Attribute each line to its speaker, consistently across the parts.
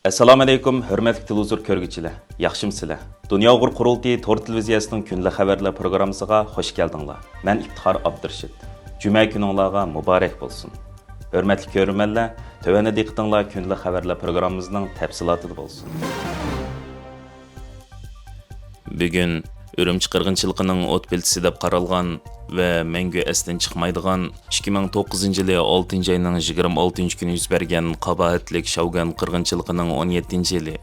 Speaker 1: Assalomu alaykum, hurmatli televizor ko'rguvchilar. Yaxshimsizlar? Dunyo Uyg'ur qurultiyi tor televiziyasining kunlik xabarlar programmasiga xush keldinglar. Men Iftixor Abdurshid. Juma kuningizga muborak bo'lsin. Hurmatli ko'ruvchilar, tövəndə diqqətinizlər kunlik xabarlar programmamızın təfsilatı bo'lsin. Bugun Ürümçi qırğınçılığının ot beltisi deb qaralgan və məngü əsdən çıxmaydigan 2009 yılı 6 ayının 26 günü yüz bergen qabahatlik Şavgan qırğınçılığının 17 yılı.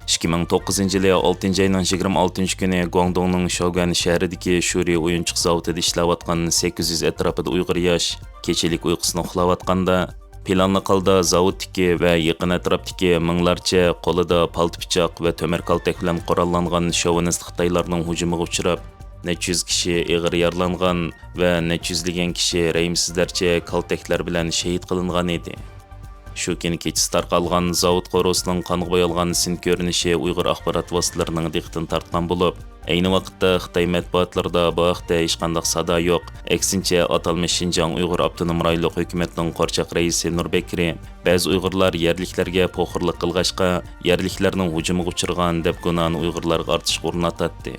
Speaker 1: 2009 yılı 6 ayının 26 günü Guangdong'un Şavgan şəhərindəki Şuri oyunçuq zavodida işləvatqan 800 ətrafında Uyğur yaş keçilik uyqusunu uxlavatqanda planlı qalda zavoddaki və yaqin ətrafdaki minglarcha qo'lida palto pichoq və tömər kaltak bilan qurollangan şovinist Xitoylarning hujumiga uchrab, necha yuz kishi og'ir yaralangan və necha yuzlagan kishi rəhimsizlarcha kaltaklar bilan shahid qilingan edi. Shu kuni kechasi tarqalgan zavod qo'rosining qonga bo'yalgan sin ko'rinishi Uyg'ur axborot vositalarining diqqatini tortgan bo'lib, ayni vaqtda Xitoy matbuotlarida bu haqda hech qanday sado yo'q. Aksincha, atalmish Xinjiang Uyg'ur avtonom rayonlik hukumatining qo'rchoq raisi Nurbekri ba'zi Uyg'urlar yerliklarga po'xirlik qilg'ashqa, yerliklarning hujumiga uchirgan deb gunohni Uyg'urlarga ortishga urinatdi.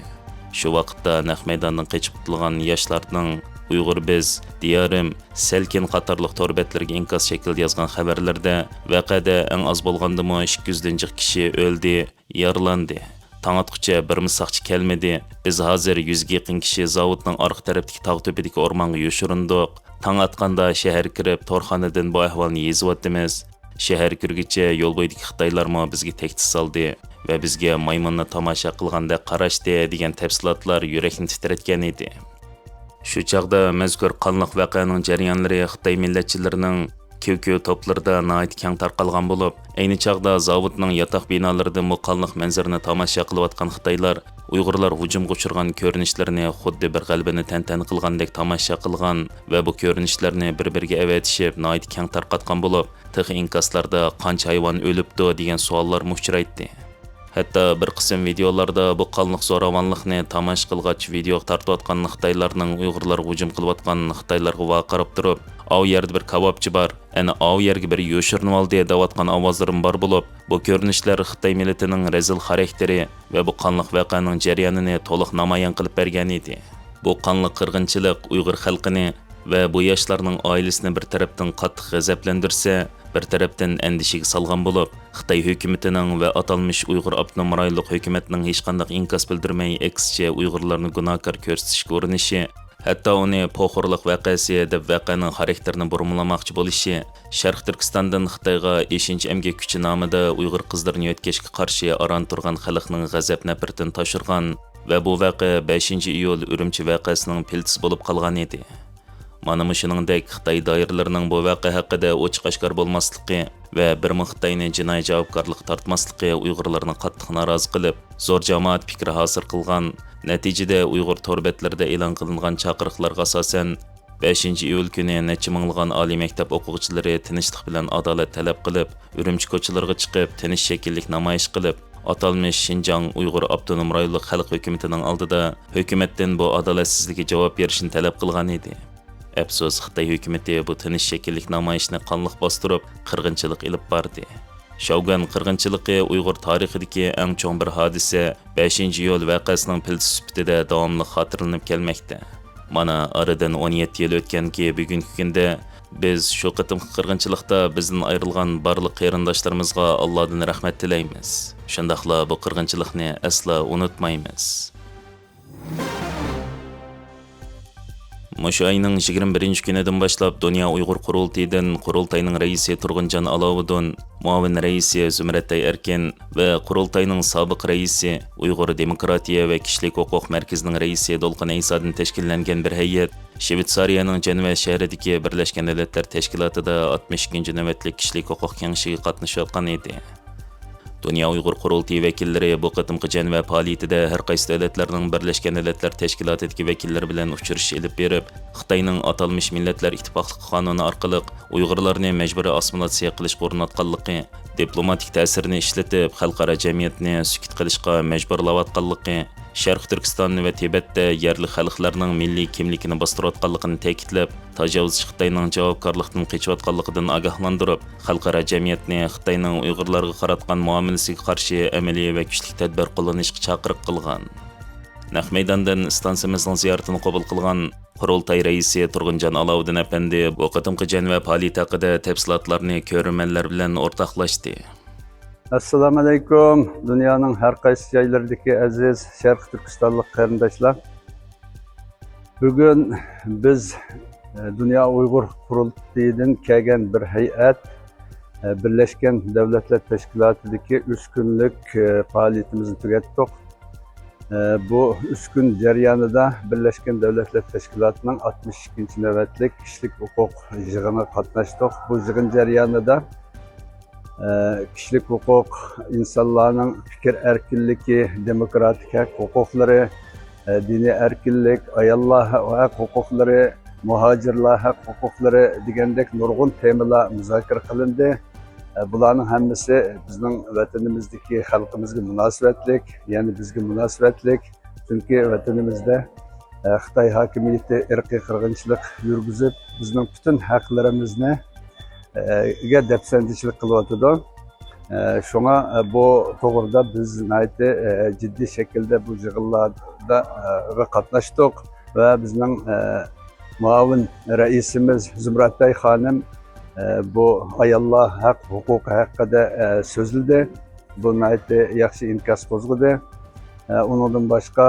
Speaker 1: Shu vaqtda naq maydondan qochib qutulgan yoshlarning Uyg'ur biz, diyorim, selkin qatorliq torbetlarga inkas shaklida yozgan xabarlarda vaqada eng az bo'lgandimi 200 dan kishi o'ldi, yaralandi. Taң atqıcha bir misaqchi kelmedi. Biz hozir 100 ga yaqin kishi zavodning orqa tarafidagi tog' tepidagi o'rmonga yoshirindiq. Taң atqanda shahar kirib, torxonadan bu ahvolni yezyapmiz. Shahar kirgicha yo'l bo'yidagi Xitoylarmi bizga tehdid soldi va bizga maymunni tomosha qilganda qarashdi degan tafsilotlar yurakni titratgan edi. Shu chaqda mazkur qonliq voqeaning jarayonlari Xitoy millatchilarining köy toplarda nəhayət keng tarqalgan bo'lib, ayni chaqda zavodning yotoq binolarida muqanliq manzarani tomosha qilayotgan Xitoylar Uyg'urlar hujumga uchirgan ko'rinishlarni xuddi bir g'albini tantana qilgandek tomosha qilgan va bu ko'rinishlarni bir-biriga avatishib nəhayət keng tarqatgan bo'lib, tix inkaslarda qancha hayvon o'libdi degan savollar uchraydi. Hatto bir qism videolarda bu qonliq zo'ravonlikni tomosha qilgach video tartayotgan Xitoylarning Uyg'urlar hujum qilayotgan Xitoylarga vaqirib turib, "Av yerda bir kabobchi bor, ana av yerga bir yo'shirinib oldi" deyotgan ovozlarim bor bo'lib, bu ko'rinishlar Xitoy millatining rezil xarakteri va bu qonliq voqeaning jarayonini to'liq namoyon qilib bergan edi. Bu qonliq qirg'inchilik Uyg'ur xalqini va bu yoshlarning oilasini bir tarafdan qattiq g'azablantirsa, bir tarafdan andishiga solgan bo'lib, Xitoy hukumatining va atalmish Uyg'ur avtonom rayonlik hukumatining hech qanday inkas bildirmay aksicha Uyg'urlarni gunohkor ko'rsatishga urinishi, hatto uni po'xirlik voqeasi deb voqeaning xarakterini burmalamoqchi bo'lishi, Sharq Turkistondan Xitoyga 5-chi emgak kuchi nomida Uyg'ur qizlarini yo'tkashga qarshi aran turgan xalqning g'azab nafratini toshirgan va bu voqea 5-iyul Urumchi voqeasining piltisi bo'lib qolgan edi. Mana shuningdek Xitoy doiralarining bu voqea haqida ochiq-oshkor bo'lmasligi va bir Xitoyni jinoiy javobgarlik tortmasligi Uyg'urlarni qattiq norozi qilib, zo'r jamoat fikri hosil qilgan. Natijada Uyg'ur torbetlarida e'lon qilingan chaqiriqlarga asosan 5-iyul kuni necha minglagan oliy maktab o'quvchilari tinchlik bilan adolat talab qilib, Urumchi ko'chalariga chiqib, tinch shakllik namoyish qilib, atalmish Xinjiang Uyg'ur avtonom rayonlik xalq hukumatining oldida hukumatdan bu adolatsizlikka javob berishni talab qilgan edi. Afsus, Xitoy hukumati bu tinch shakllik namoyishni qonliq bostirib, qirg'inchilik ilib bordi. Şavgan qirg'inchiligi Uyg'ur tarixidagi eng cho'ng bir hodisa 5-iyul voqeasining piltisi sifatida davomli xotirlanib kelmoqda. Mana aradan 17 yil o'tganki, bugungi kunda biz shu qitimqi qirg'inchilikda bizdan ayrilgan barliq qarindoshlarimizga Allohdan rahmat tilaymiz. Shundaqla bu qirg'inchilikni asla unutmaymiz. Mushu ayning 21 kunidan boshlab Dunyo Uyg'ur qurultiyidan qurultayning raisi Turg'unjon Aloviddin, muavin raisi Zumratay Erkin va qurultayning sobiq raisi Uyg'ur Demokratiya va Kishilik huquq markazining raisi Dolqin Aysodan tashkillangan bir hay'at Shvetsariyaning Jeneva shahridagi Birlashgan Davlatlar Tashkilotida 62-chi navbatlik kishilik huquq kengashiga qatnashayotgan edi. Dunyo Uyg'ur qurultiyi vakillari bu qitimqi Jeneva faoliyatida har qaysi davlatlarning Birlashgan Davlatlar Tashkilotidagi vakillari bilan uchrashish olib berib, Xitoyning atalmish Millatlar Ittifoqligi qonuni orqali Uyg'urlarni majburiy assimilyatsiya qilishga urinayotganligi, diplomatik ta'sirini ishlatib xalqaro jamiyatni sukut qilishga majburlayotganligi, Sharq Turkiston va Tibetda yerli xalqlarning milliy kimligini bostirayotganligini ta'kidlab, tajovuzchi Xitoyning javobgarlikdan qochayotganligidan ogohlantirib, xalqaro jamiyatni Xitoyning Uyg'urlarga qaratgan muomalasiga qarshi amaliy va kuchli tadbir qo'llanishga chaqiriq qilgan. Naq maydondan stansimizning ziyoratini qabul qilgan Qurultay raisi Turg'unjon Alovuddin apandi bu qatimqi janva faoliyati haqida tafsilotlarni ko'rmanlar bilan o'rtoqlashdi.
Speaker 2: Assalomu alaykum. Dunyoning har qaysi joylaridagi aziz Sharq Turkistonlik qarindoshlar. Bugun biz Dunyo Uyg'ur qurultayidan kelgan bir hay'at Birleşken Devletler Teşkilatı'daki 3 günlük faaliyetimizni tugatdik. Bu 3 gün jarayonida Birleşken Devletler Teşkilatı'nın 62. navbatlik kişilik hukuk yig'iniga qatnashdik. Bu yig'in jarayonida kişilik hukuk, insanların fikir erkinliği, demokratik hak hukukları, dini erkinlik, ayollar hak hukukları, muhacirlar hak hukukları degandek nurg'un temalar müzakere qilindi. Bularning hammasi bizning vatanimizdagi xalqimizga munosabatlik, ya'ni bizga munosabatlik. Chunki vatanimizda Xitoy hokimiyati irqiy qirg'inchilik yurgizib, bizning butun haqlarimizni depsendichilik qilyotidi. Şuna bu to'g'rida biz ciddi şekilde bu yig'inlarda qatnashdik ve bizning muavin raisimiz Zumratay xonim bu ayollar haq huquqi haqida so'zladi. Bu yaxshi inkas qo'zg'adi. Undan boshqa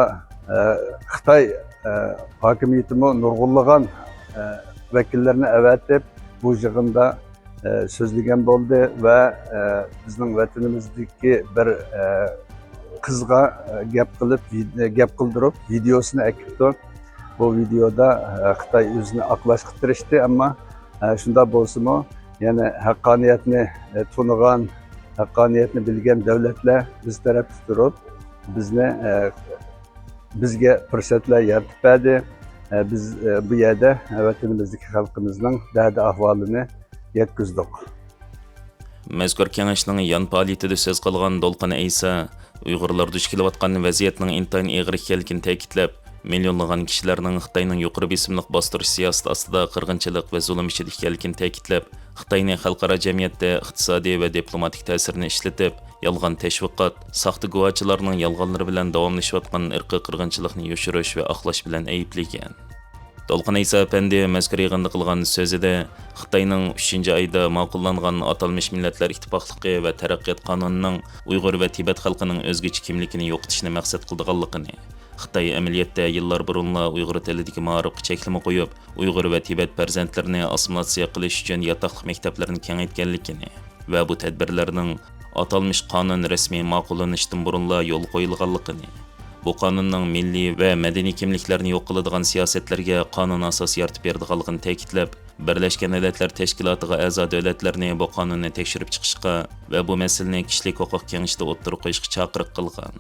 Speaker 2: Xitoy hokimiyatimi nurg'unlagan vakillarni avatib bu yig'inda so'zlagan bo'ldi va bizning vatanimizdagi bir qizga gap qildirib videosini akibdi. Bu videoda Xitoy o'zini oqlashga tirishdi, ammo shunda bo'lsa-mu, ya'ni haqqoniyatni tunigan, haqqoniyatni bilgan davlatlar biz tarafda turib, bizga fursatlar yaratib berdi. Biz bu yerda vatanimizdagi xalqimizning dard ahvolini yetkizdik.
Speaker 1: Mazkur kengashning yan faoliyatida so'z qilgan Dolqin Aysa Uyg'urlar duch kelayotgan vaziyatning intayin og'ir ekanligini ta'kidlab, milyonlagan kishilarning Xitoyning yuqori besimliq bostirish siyosati ostida qirg'inchilik va zulm ichida ekanligini ta'kidlab, Xitoyning xalqaro jamiyatda iqtisodiy va diplomatik ta'sirini ishlatib, yolg'on tashviqot, soxta guvohchilarning yolg'onlari bilan davomlashayotgan irqiy qirg'inchilikni yoshirish va oqlash bilan ayblagan. Dolqin Aysa apandi mazkur yig'inda qilgan so'zida Xitoyning 3-oyda ma'qullangan atalmish Millatlar Ittifoqligi va Taraqqiyot qonunining Uyg'ur va Tibet xalqining o'zgacha kimligini yo'qotishni maqsad qilganligini, Xitoy amaliyotda yillar burunla Uyg'ur tilidagi ma'rifga cheklama qo'yib, Uyg'ur va Tibet farzandlarini assimilyatsiya qilish uchun yotoqlik maktablarini kengaytganligini va bu tadbirlarning atalmish qonun rasmiy ma'qullanishdan burunla yo'l qo'yilganligini, bu qonunning milliy va madaniy kimliklarni yo'q qiladigan siyosatlarga qonun asos yaratib berdiganligini ta'kidlab, Birleşken Milletler Teşkilatı'ga a'zo davlatlarni bu qonunni tekshirib chiqishga va bu masalani kishilik huquq kengashida o'tirib qo'yishga chaqiriq qilgan.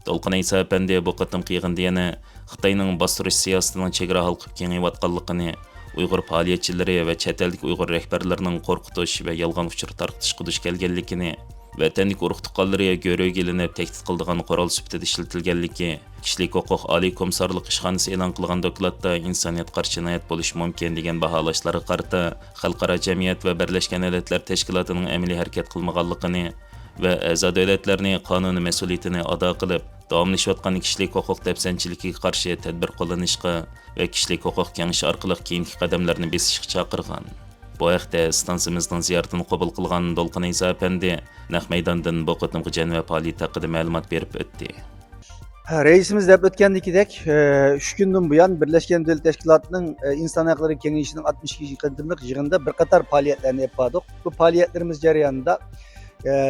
Speaker 1: Dolqin Aysa apandi bu qatimqi yig'inda yana Xitoyning bostirish siyosatining chegara halqib kengayotganligini, Uyg'ur faoliyatchilari va chet ellik Uyg'ur rahbarlarining qo'rqitish va yolg'on uchur tarqatishga duch kelganligini, vatanlik urug' tuqqanlariga go'ro'ga ilinib tahdid qildigan qurol sifatida ishlatilganligi, kishilik huquq oliy komissarlik ishxonasi e'lon qilgan dokladda insoniyat qarshi jinoyat bo'lishi mumkin degan baholashlarga qarata xalqaro jamiyat va Birleşken Milletler Teşkilatı'ning amaliy harakat qilmaganligini va a'zo davlatlarning qonuniy mas'uliyatini ado qilib, davomlashayotgan kishilik huquq dafsanchiligiga qarshi tadbir qo'llanishga va kishilik huquq kengashi orqali keyingi qadamlarni besishga chaqirgan. Bu haqda stansimizning ziyoratini qabul qilgan Dolqin Aysa apandi naq maydondan bu qatimqi janva faoliyati haqida ma'lumot berib o'tdi.
Speaker 3: Reisimiz deb o'tgandekidek, 3 kundan buyon Birleşken Devletler Teşkilatı'nın İnsan Hakları Kengashisining 62. qatımlık yig'inida bir qator faoliyatlarni yapdik. Bu faaliyetlerimiz jarayonida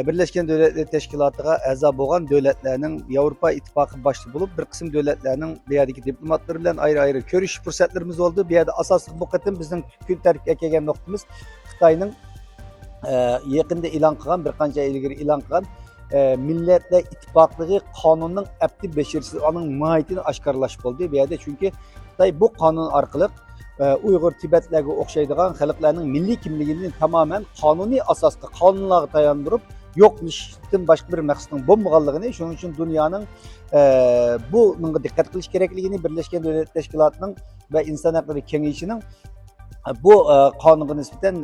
Speaker 3: Birleşken Devletler Teşkilatı'na a'zo bo'lgan davlatlarning Yevropa İttifaqı boshlig'i bo'lib, bir qism davlatlarning bu yerdagi diplomatlar bilan ayrı ko'rish fursatlarimiz oldu. Bu yerda asosiy bu qatim bizning kun tartibga kelgan nuqtamiz Xitoyning yaqinda e'lon qilgan, bir qancha yil ilgari e'lon qilgan Milletler İttifaqligi qonunining abdi beshirsiz uning mohiyatini oshkorlash bo'ldi. Bu yerda chunki Xitoy bu qonun orqali Uyghur Tibetlerge o'xshaydigan xalqlarning milliy kimligini tamamen qonuniy asosda qonunlarga tayandırıp yo'qlashdan boshqa bir maqsadning bo'lmaganligini, shuning uchun dunyoning bunga diqqat qilish kerakligini, Birleşken Devletler Teşkilatı'nın ve İnsan Hakları Kengeyişi'nin bu kanuna nisbeten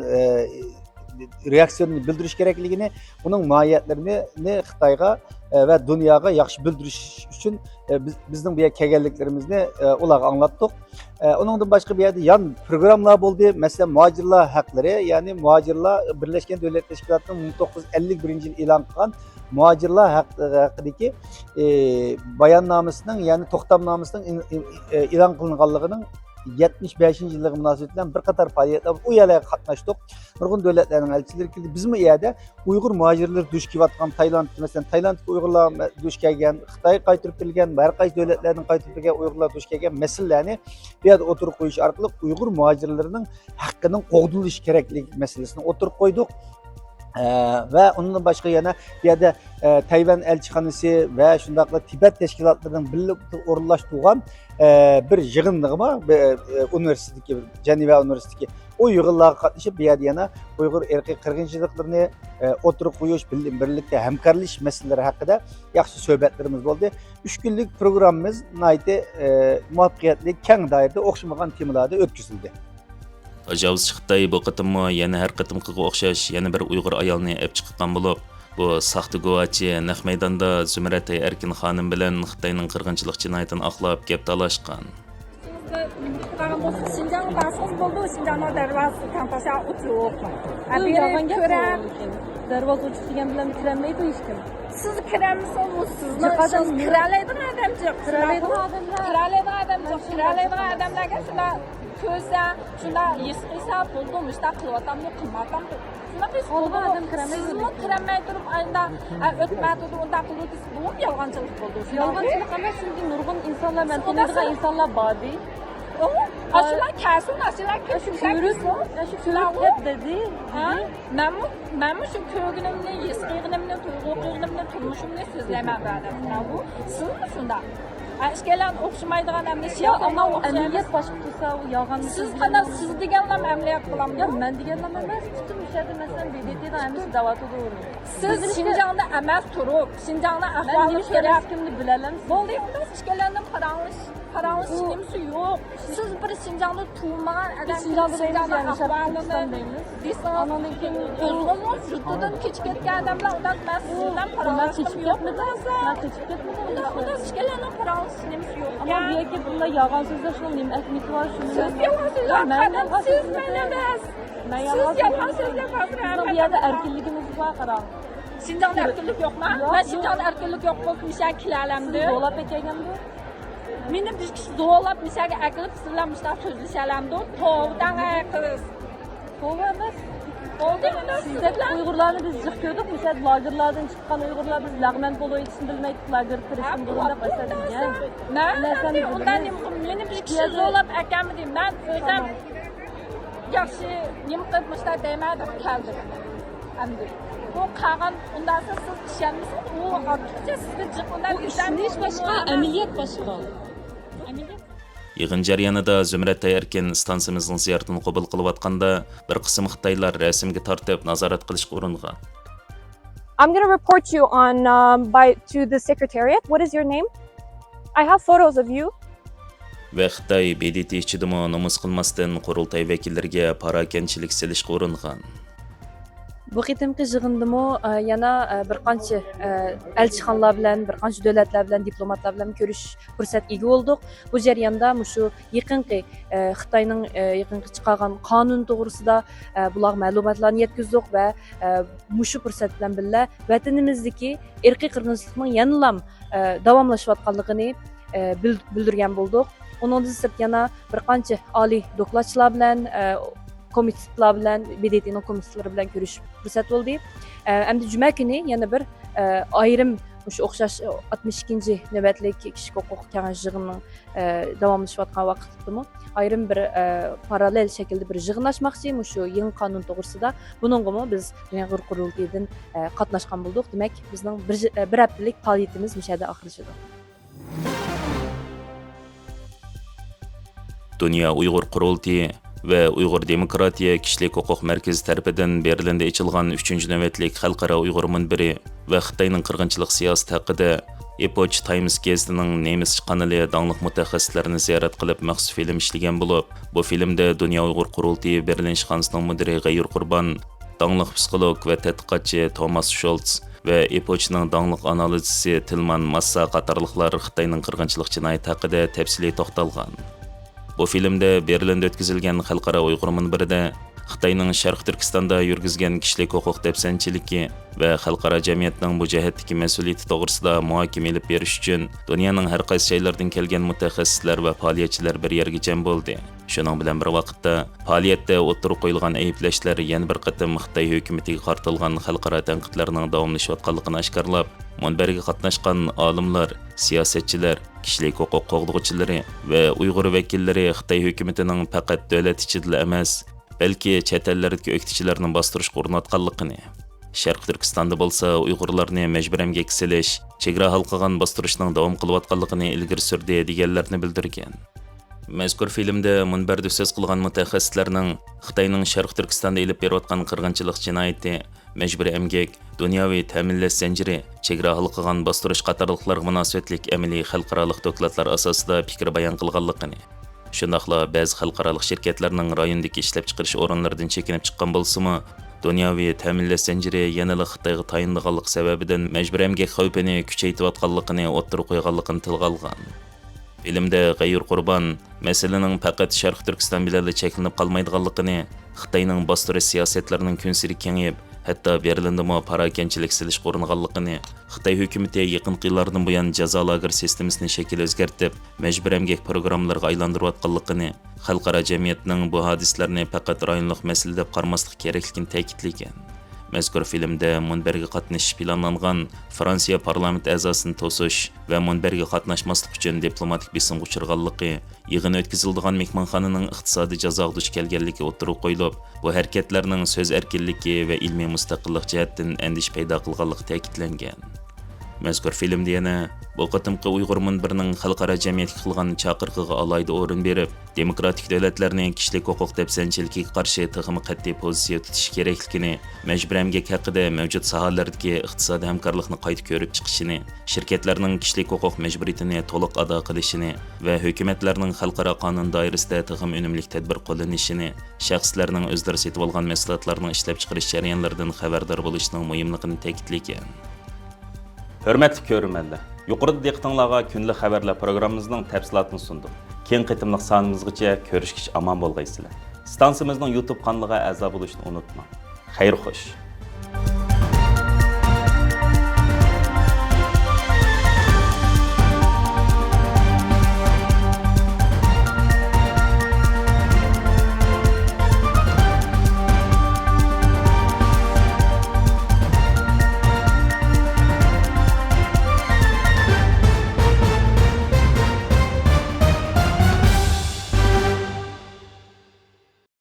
Speaker 3: reaksiyonunu bildiriş gerekligini, bunun mahiyetlerini Xitayga ve dünyaya yaxşı bildiriş için bizning bu yerga kelganliklarimizni ularga anglatdik. Onundan başka bir yerde yan programlar bo'ldi. Mesela muhacirlar hakları, yani muhacirlar Birleşken Devletler Teşkilatı'nın 1951 yıl e'lon qilgan muhacirlar haqidagi bayonnamasining, yani to'xtamnomasining e'lon qilinganligining 75. yılı münasebetiyle bir qator faaliyetler u yerlarga qatnaşdık. Nurg'un davlatlarning elçileri keldi. Biz bu yerda Uyg'ur muhacirlar duch kelayotgan Tayland, mesela Taylandga Uyg'urlar duch kelgan, Xitoyga qaytirib kelgan, har qaysi davlatlardan qaytirib kelgan Uyg'urlar duch kelgan masalalarni bu yerda o'tirib qo'yish orqali Uyg'ur muhacirlarining haqqining qo'g'dilishi kerakligi masalasini o'tirib qo'ydik. Ve ondan başka yana bir yerde Tayvan elçixanası ve şundakla Tibet teşkilatlarının birlikte orunlaştırılan bir yığınlığıma üniversitedeki, Ceneva Üniversitedeki o yığınlığa katlaşıp bir yerde yana Uygur erkek kırgınçılıklarını oturup koyuş, birlikte hemkarlış meseleleri hakkında yaxşı söhbetlerimiz oldu. 3 günlük programımız naydı muvaffakiyetli, keng dairde okşamagan temalarda ötküzüldü.
Speaker 1: Tajovuzchi Xitoy bu qitimmi yana har qitimqiga o'xshash yana bir Uyg'ur ayolni olib chiqqan bo'lib, bu saxta guvochi naq maydonda Zumrat Erkin xonim bilan Xitoyning qirg'inchilik jinoyatini aqlab gap talashgan.
Speaker 4: 신장 바스볼도 신장의 darvozasi tantasha o'tib.
Speaker 5: Darvoza ochiq degan bilan kirolmaydi hech kim.
Speaker 4: Siz kiramisiz, sizni kiralaydigan odamchiq. Kiralaydigan odamlarga shular ko'rsa, shular his qilsa, bo'ldim, ishda qilyapamni, qilmatamni. Shunaqa
Speaker 5: Olgan odam kiramaydi.
Speaker 4: Sizni kiramay turib, ayda o'tmadi, unda qiluvdingiz, bu yolg'onchilik bo'ldi.
Speaker 5: Yolg'onchilik emas, chunki nurg'un insonlar, men taniydigan insonlar bordi.
Speaker 4: Aşılar kesin, aşılar kesin.
Speaker 5: Shular hep dedi.
Speaker 4: Ben şu köğünümle, yesqiyğinimle, tuğuqiyğinimle, turmuşumla sözlemem verdim. Bu sın mı şunda? Aşkelan okşumaydıgan emne şey
Speaker 5: Ama o əməliyyat başqa tursa, o yağan
Speaker 4: Siz qana siz deganlar əməliyyat qılam.
Speaker 5: Ya mən deganlar emas, bütün işlərdə məsələn BDT-də əmiz davatı doğru.
Speaker 4: Siz Şinjan'da əməz turub, Şinjan'da ahvalı
Speaker 5: kerak kimni bilərəm.
Speaker 4: Boldu, onda işgələndən paranız kimisi yox. Siz bir Şinjan'da tuğmagan adam, Şinjan'da ahvalını
Speaker 5: Ananın kim
Speaker 4: özünüz yurtdan keçib ketgan adamlar, ondan mən sizdən paranız yox.
Speaker 5: Mən keçib getmədim.
Speaker 4: Onda işgələndən paranız kimisi yox.
Speaker 5: Ama diye ki bunda yağan sözler şunun diyeyim, ekmek var şunun.
Speaker 4: Siz yalan sözler kadın, siz menemez. Siz yalan sözler kadın.
Speaker 5: Bir yerde erkinliğimiz var karan.
Speaker 4: Şinjan'da erkinlik yok mu? Ben Şinjan'da erkinlik yok mu? Misal kilalemdi.
Speaker 5: Dolap ekegemdi.
Speaker 4: Meni bir kişi dolap misal akılıp sırlamışlar sözleşelemdi. Tovdan kız.
Speaker 5: Tov emas.
Speaker 4: Oldu mu?
Speaker 5: Sizde Uygurlarını biz jıq gördük. Misal lagerlardan çıkan Uygurlar biz lağmen bolu için bilmeydik. Lager kırışın bulunda başladık.
Speaker 4: Ben ondan meni bir kişi dolap ekemedim. Ben özüm yaxşı nima qilmışlar demədim, keldim. Əmdi. Bu qağan ondan sonra siz işlənmisiniz, o artıqca sizdə çıxında
Speaker 5: İşin iş başqa, əməliyyat başqa.
Speaker 1: Yig'in jarayonida Zumrat Erkin stansimizning ziyoratini qabul qilayotganda bir qism Xitoylar rasmga tortib nazorat qilishga uringan.
Speaker 6: I'm going to report you on to the secretariat. What is your name? I have photos of you.
Speaker 1: Ve Xitoy BDT ichidimi nomus qilmasdan qurultay vakillariga parakanchilik silishga uringan.
Speaker 5: Bu qitimki yig'indimi yana bir qancha elchixonalar bilan, bir qancha davlatlar bilan, diplomatlar bilan ko'rish fursatiga ega bo'ldik. Bu jarayonda shu yaqinqi Xitoyning yaqinqi chiqargan qonun to'g'risida bular ma'lumotlarni yetkazdik va shu fursat bilan birga vatanimizdagi irqiy qirg'inchilikning yanada davomlashayotganligini bildirgan bo'ldik. Ondan sırt yana bir qancha oliy dokladchilar bilan, komitetlar bilan, BDT'ning komitetlari bilan ko'rish fursat bo'ldi. Endi juma kuni yana bir ayrim shu o'xshash 62-chi navbatlik kishilik huquq kengash yig'inining davomlashayotgan vaqtidami ayrim bir parallel shaklda bir yig'in ochmoqchi shu yangi qonun to'g'risida. Buningga biz Dünya Uyg'ur qurultayidan qatnashgan bo'ldik. Demak, bizning bir haftalik faoliyatimiz bu yerda oxirlashadi.
Speaker 1: Dünya Uyg'ur qurultayi ve Uyghur Demokratiya Kişilik Hukuk Merkezi tarafidan Berlin'de açılgan 3. növetlik Xalqaro Uyghur munbiri ve Xitayning qirg'inchilik siyosati haqida Epoch Times gazetining nemischa kanali dаңlıq mutaxassislarni ziyorat qilib maxsus film ishlagan bo'lib, bu filmda Dunyo Uyg'ur qurultiyi Berlin ishxonasining mudiri G'ayur Qurban, dаңlıq psixolog va tadqiqotchi Thomas Scholz ve Epoch'ning dаңlıq analizchisi Tilman Massa qatorliqlar Xitoyning qirg'inchilik jinoyati haqida tafsiliy to'xtalgan. Bu filmde Berlin'de ötkazilgan Xalqaro Uyg'ur munbirida Xitoyning Sharq Turkistonda yurgizgan kishilik huquq dafsanchiligi va xalqaro jamiyatning bu jihatdagi mas'uliyati to'g'risida muhokama olib berish uchun dunyoning har qaysi joylaridan kelgan mutaxassislar va faoliyatchilar bir yerga jam bo'ldi. Shuning bilan bir vaqtda faoliyatda o'tirib qo'yilgan ayblashlar yana bir qatim Xitoy hukumatiga qartilgan xalqaro tanqidlarning davomlashayotganligini oshkorlab, munbirga qatnashgan olimlar, siyosatchilar, kishilik huquq qo'g'duvchilari va Uyg'ur vakillari Xitoy hukumatining faqat davlat ichida emas, balki chet ellardagi o'qituvchilarni bostirishga urinayotganligini, Sharq Turkistonda bo'lsa Uyg'urlarni majburiy emgakka silish, chegara halqagan bostirishning davom qilayotganligini ilgari surdi deganlarni bildirgan. Mazkur filmda munbarda so'z qilgan mutaxassislarning Xitoyning Sharq Turkistonda elib berayotgan qirg'inchilik jinoyati, majburiy emgak, dunyoviy ta'minlash zanjiri, chegara halqagan bostirish qatorliqlarga munosabatlik amaliy xalqaroliq dokladlar asosida fikr bayon qilganligini, shundaqla ba'zi xalqaroliq shirkatlarning rayondagi ishlab chiqarish o'rinlaridan chekinib chiqqan bo'lsa-mu, dunyoviy ta'minlash zanjiri yanada Xitoyga tayinliganlik sababidan majburiy emgak xavfini kuchaytirayotganligini o'ttirib qo'yganligini tilga olgan. Filmda G'ayur Qurban masalaning faqat Sharq Turkiston bilan cheklanib qolmaydiganligini, Xitoyning bostirish siyosatlarining kunsiri kengayib, hatto Berlinda parakanchilik silish qo'ringanligini, Xitoy hukumati yaqin yillardan buyon jazo lager sistemasini shakl o'zgartib, majburiy emgak programmalariga aylantirayotganligini, xalqaro jamiyatning bu hadislarni faqat rayonlik masala deb qaramaslik kerakligini ta'kidlagan. Mazkur filmda munbirga qatnashish planlangan Fransiya parlament a'zosini to'sish va munbirga qatnashmaslik uchun diplomatik besimga uchirganligi, yig'in o'tkaziladigan mehmonxonaning iqtisodiy jazoga duch kelganligi o'tirib qo'yilib, bu harakatlarning so'z erkinligi va ilmiy mustaqillik jihatdan andish paydo qilganligi ta'kidlangan. Mazkur filmda yana bu qatimqi Uyg'ur munbirining xalqaro jamiyatga qilgan chaqiriqiga alohida o'rin berib, demokratik davlatlarning kishilik huquq dafsanchiligiga qarshi tiximi qat'iy pozitsiya tutish kerakligini, majburiy emgak haqida mavjud sohalardagi iqtisodiy hamkorlikni qayta ko'rib chiqishini, shirkatlarning kishilik huquq majburiyatini to'liq ado qilishini va hukumatlarning xalqaro qonun doirasida tixim unumli tadbir qo'llanishini, shaxslarning o'zlari setib olgan mahsulotlarning ishlab chiqarish jarayonlaridan xabardor bo'lishining muhimligini ta'kidlagan.
Speaker 7: Hörmətli görürmənlər, yuqorida diqqətinizə günlük xəbərlər proqramımızın təfsilatını sundum. Keng qitimliq sanımızgacha ko'rishgacha omon bo'lgaysizlar. Stansiyamizning YouTube kanaliga a'zo bo'lishni unutmang. Xayr xo'sh.